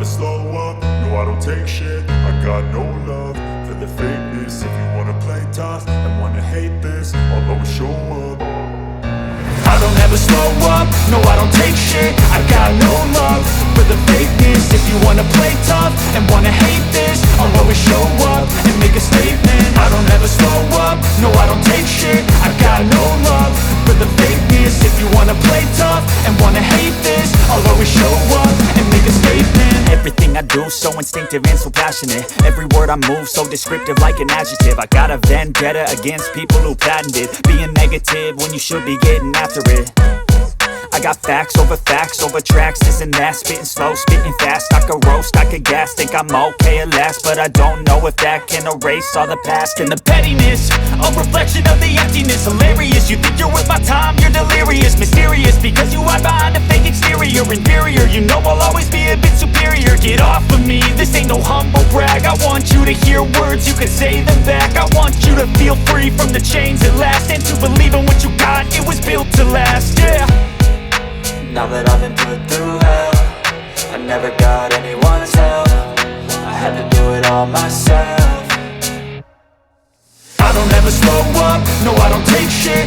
slow up, no I don't take shit. I got no love for the fakeness. If you wanna play tough and wanna hate this, I'll always show up. I don't ever slow up, no I don't take shit. I got no love for the fakeness. If you wanna play tough and wanna hate this, I'll always show up and make a statement. I don't ever slow up, no I don't take shit. I got no love for the fakeness. If you wanna play tough and wanna hate this, I'll always show up and make a statement. Everything I do so instinctive and so passionate. Every word I move so descriptive like an adjective. I got a vendetta against people who patented being negative when you should be getting after it. I got facts over tracks, this and that. Spitting slow, spitting fast, I could roast, I could gas. Think I'm okay at last, but I don't know if that can erase all the past. And the pettiness, a reflection of the emptiness. Hilarious, you think you're worth my time, you're delirious. Mysterious, because you hide behind a fake exterior. Inferior, you know I'll always be a bit superior. Get off of me, this ain't no humble brag. I want you to hear words, you can say them back. I want you to feel free from the chains at last, and to believe in what you got, it was built to last, yeah. Now that I've been put through hell, I never got anyone's help. I had to do it all myself. I don't ever slow up, no I don't take shit.